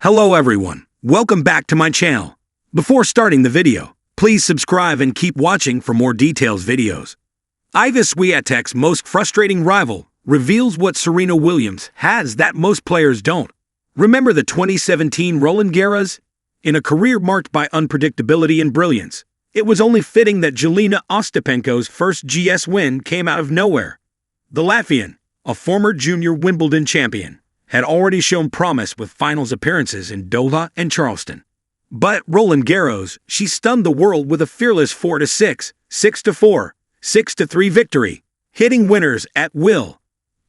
Hello everyone, welcome back to my channel. Before starting the video, please subscribe and keep watching for more details videos. Iga Swiatek's most frustrating rival reveals what Serena Williams has that most players don't. Remember the 2017 Roland Garros? In a career marked by unpredictability and brilliance, it was only fitting that Jelena Ostapenko's first GS win came out of nowhere. The Latvian, a former junior Wimbledon champion, had already shown promise with finals appearances in Doha and Charleston. But at Roland Garros, she stunned the world with a fearless 4-6, 6-4, 6-3 victory, hitting winners at will.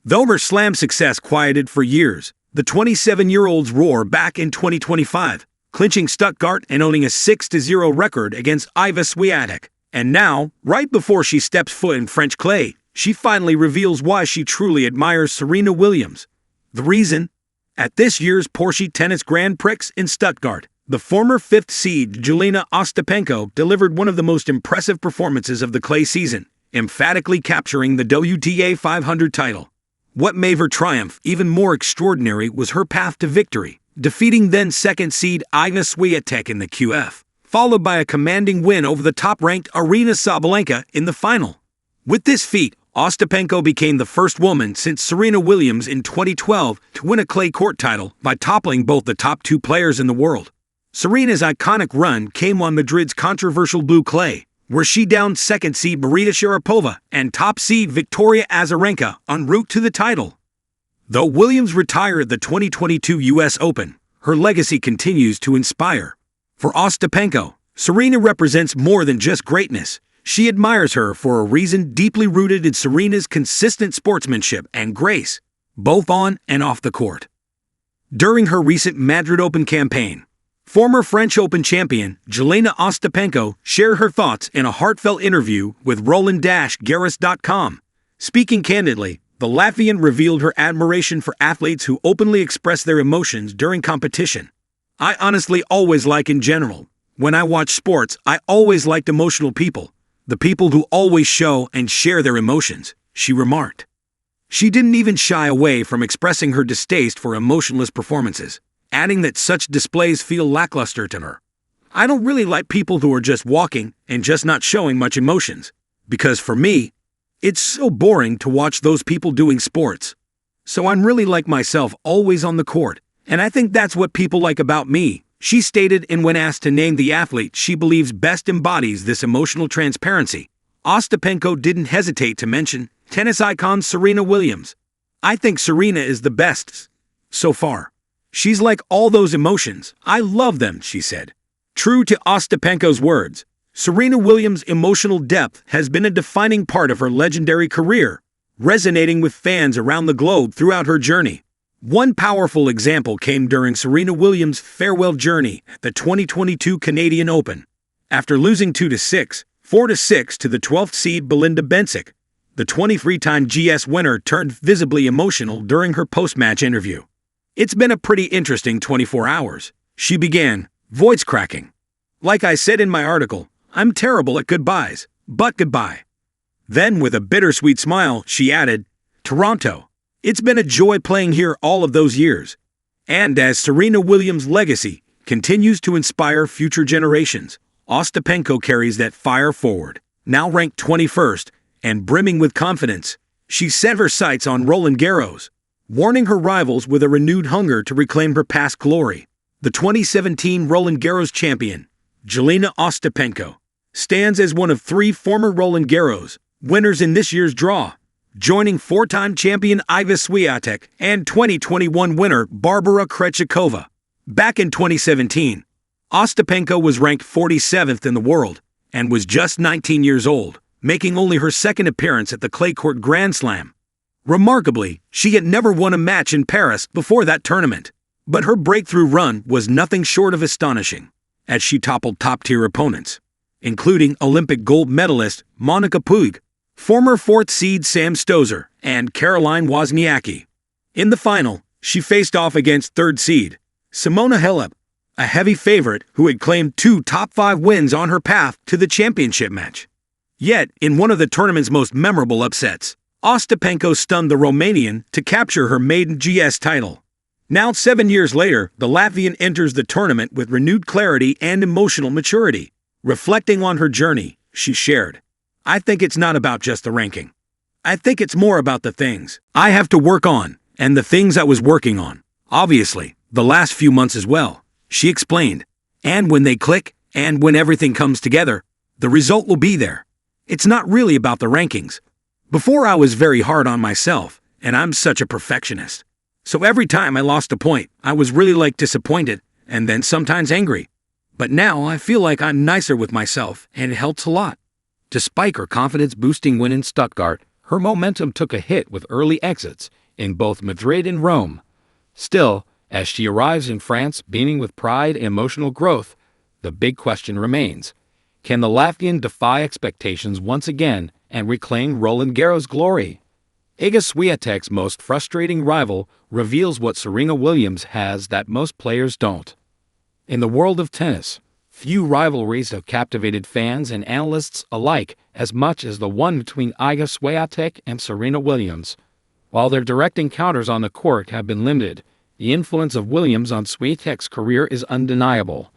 Though her slam success quieted for years, the 27-year-old's roar back in 2025, clinching Stuttgart and owning a 6-0 record against Iga Swiatek. And now, right before she steps foot in French clay, she finally reveals why she truly admires Serena Williams. The reason? At this year's Porsche Tennis Grand Prix in Stuttgart, the former fifth seed Jelena Ostapenko delivered one of the most impressive performances of the clay season, emphatically capturing the WTA 500 title. What made her triumph even more extraordinary was her path to victory, defeating then second seed Iga Swiatek in the QF, followed by a commanding win over the top-ranked Aryna Sabalenka in the final. With this feat, Ostapenko became the first woman since Serena Williams in 2012 to win a clay court title by toppling both the top two players in the world. Serena's iconic run came on Madrid's controversial blue clay, where she downed second seed Maria Sharapova and top seed Victoria Azarenka en route to the title. Though Williams retired the 2022 US Open, her legacy continues to inspire. For Ostapenko, Serena represents more than just greatness. She admires her for a reason deeply rooted in Serena's consistent sportsmanship and grace, both on and off the court. During her recent Madrid Open campaign, former French Open champion Jelena Ostapenko shared her thoughts in a heartfelt interview with Roland-Garros.com. Speaking candidly, the Latvian revealed her admiration for athletes who openly express their emotions during competition. "I honestly always like in general. When I watch sports, I always liked emotional people. The people who always show and share their emotions," she remarked. She didn't even shy away from expressing her distaste for emotionless performances, adding that such displays feel lackluster to her. "I don't really like people who are just walking and just not showing much emotions, because for me, it's so boring to watch those people doing sports. So I'm really like myself, always on the court, and I think that's what people like about me," she stated. And when asked to name the athlete she believes best embodies this emotional transparency, Ostapenko didn't hesitate to mention tennis icon Serena Williams. "I think Serena is the best so far. She's like all those emotions. I love them," she said. True to Ostapenko's words, Serena Williams' emotional depth has been a defining part of her legendary career, resonating with fans around the globe throughout her journey. One powerful example came during Serena Williams' farewell journey at the 2022 Canadian Open. After losing 2-6, 4-6 to the 12th seed Belinda Bencic, the 23-time GS winner turned visibly emotional during her post-match interview. "It's been a pretty interesting 24 hours, she began, voice cracking. "Like I said in my article, I'm terrible at goodbyes, but goodbye." Then, with a bittersweet smile, she added, "Toronto. It's been a joy playing here all of those years." And as Serena Williams' legacy continues to inspire future generations, Ostapenko carries that fire forward. Now ranked 21st and brimming with confidence, she set her sights on Roland Garros, warning her rivals with a renewed hunger to reclaim her past glory. The 2017 Roland Garros champion, Jelena Ostapenko, stands as one of three former Roland Garros winners in this year's draw, joining four-time champion Iga Swiatek and 2021 winner Barbara Krejcikova. Back in 2017, Ostapenko was ranked 47th in the world and was just 19 years old, making only her second appearance at the clay court Grand Slam. Remarkably, she had never won a match in Paris before that tournament, but her breakthrough run was nothing short of astonishing, as she toppled top-tier opponents, including Olympic gold medalist Monica Puig, former fourth seed Sam Stosur, and Caroline Wozniacki. In the final, she faced off against third seed Simona Halep, a heavy favorite who had claimed 2 top-5 wins on her path to the championship match. Yet, in one of the tournament's most memorable upsets, Ostapenko stunned the Romanian to capture her maiden GS title. Now, 7 years later, the Latvian enters the tournament with renewed clarity and emotional maturity. Reflecting on her journey, she shared, "I think it's not about just the ranking. I think it's more about the things I have to work on and the things I was working on. Obviously, the last few months as well," she explained. "And when they click, and when everything comes together, the result will be there. It's not really about the rankings. Before I was very hard on myself, and I'm such a perfectionist. So every time I lost a point, I was really disappointed and then sometimes angry. But now I feel like I'm nicer with myself and it helps a lot." Despite her confidence-boosting win in Stuttgart, her momentum took a hit with early exits in both Madrid and Rome. Still, as she arrives in France beaming with pride and emotional growth, the big question remains: can the Latvian defy expectations once again and reclaim Roland Garros glory? Iga Swiatek's most frustrating rival reveals what Serena Williams has that most players don't. In the world of tennis, few rivalries have captivated fans and analysts alike as much as the one between Iga Swiatek and Serena Williams. While their direct encounters on the court have been limited, the influence of Williams on Swiatek's career is undeniable.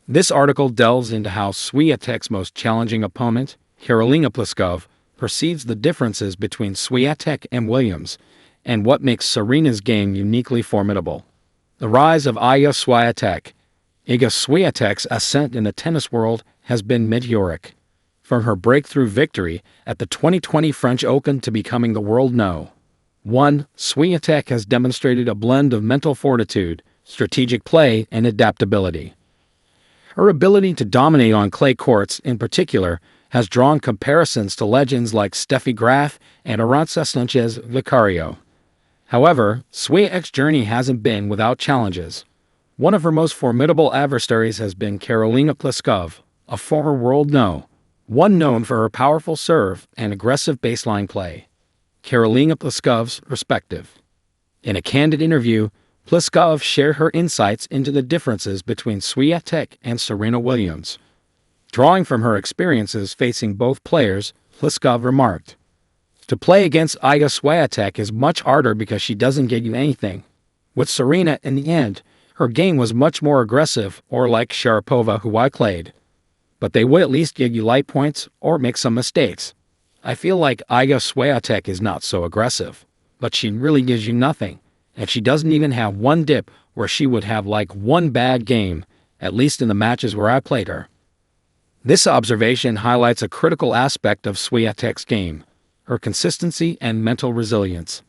This article delves into how Swiatek's most challenging opponent, Jelena Ostapenko, perceives the differences between Swiatek and Williams, and what makes Serena's game uniquely formidable. The rise of Iga Swiatek. Iga Swiatek's ascent in the tennis world has been meteoric. From her breakthrough victory at the 2020 French Open to becoming the world No. 1, Swiatek has demonstrated a blend of mental fortitude, strategic play, and adaptability. Her ability to dominate on clay courts, in particular, has drawn comparisons to legends like Steffi Graf and Arantxa Sanchez Vicario. However, Swiatek's journey hasn't been without challenges. One of her most formidable adversaries has been Jelena Ostapenko, a former world No. 1 known for her powerful serve and aggressive baseline play. Jelena Ostapenko's perspective. In a candid interview, Ostapenko shared her insights into the differences between Swiatek and Serena Williams. Drawing from her experiences facing both players, Ostapenko remarked, "To play against Iga Swiatek is much harder because she doesn't give you anything. With Serena, in the end, her game was much more aggressive, or like Sharapova, who I played. But they would at least give you light points or make some mistakes. I feel like Iga Swiatek is not so aggressive, but she really gives you nothing, and she doesn't even have one dip where she would have one bad game, at least in the matches where I played her." This observation highlights a critical aspect of Swiatek's game, her consistency and mental resilience.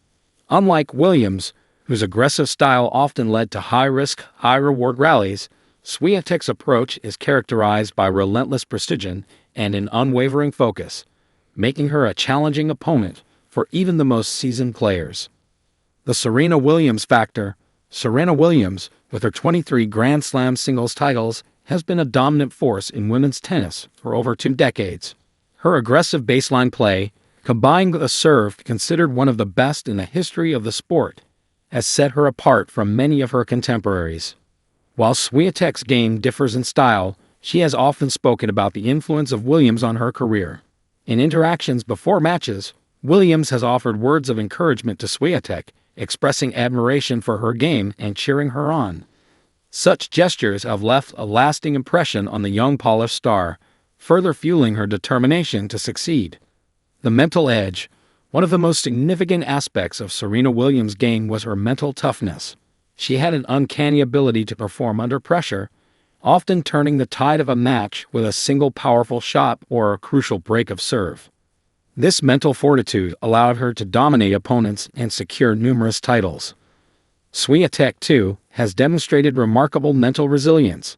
Unlike Williams, whose aggressive style often led to high-risk, high-reward rallies, Swiatek's approach is characterized by relentless precision and an unwavering focus, making her a challenging opponent for even the most seasoned players. The Serena Williams factor. Serena Williams, with her 23 Grand Slam singles titles, has been a dominant force in women's tennis for over 2 decades. Her aggressive baseline play, combined with a serve considered one of the best in the history of the sport, has set her apart from many of her contemporaries. While Swiatek's game differs in style, she has often spoken about the influence of Williams on her career. In interactions before matches, Williams has offered words of encouragement to Swiatek, expressing admiration for her game and cheering her on. Such gestures have left a lasting impression on the young polished star, further fueling her determination to succeed. The mental edge. One of the most significant aspects of Serena Williams' game was her mental toughness. She had an uncanny ability to perform under pressure, often turning the tide of a match with a single powerful shot or a crucial break of serve. This mental fortitude allowed her to dominate opponents and secure numerous titles. Swiatek, too, has demonstrated remarkable mental resilience.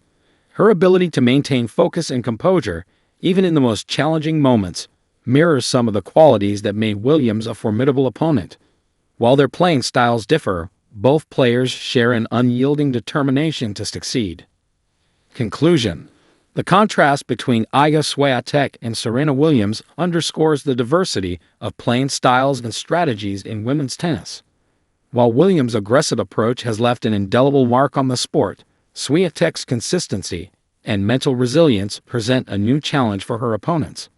Her ability to maintain focus and composure, even in the most challenging moments, mirrors some of the qualities that made Williams a formidable opponent. While their playing styles differ, both players share an unyielding determination to succeed. Conclusion. The contrast between Iga Swiatek and Serena Williams underscores the diversity of playing styles and strategies in women's tennis. While Williams' aggressive approach has left an indelible mark on the sport, Swiatek's consistency and mental resilience present a new challenge for her opponents.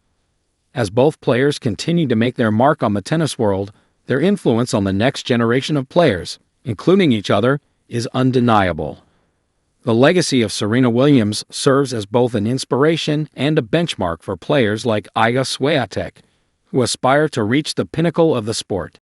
As both players continue to make their mark on the tennis world, their influence on the next generation of players, including each other, is undeniable. The legacy of Serena Williams serves as both an inspiration and a benchmark for players like Iga Swiatek, who aspire to reach the pinnacle of the sport.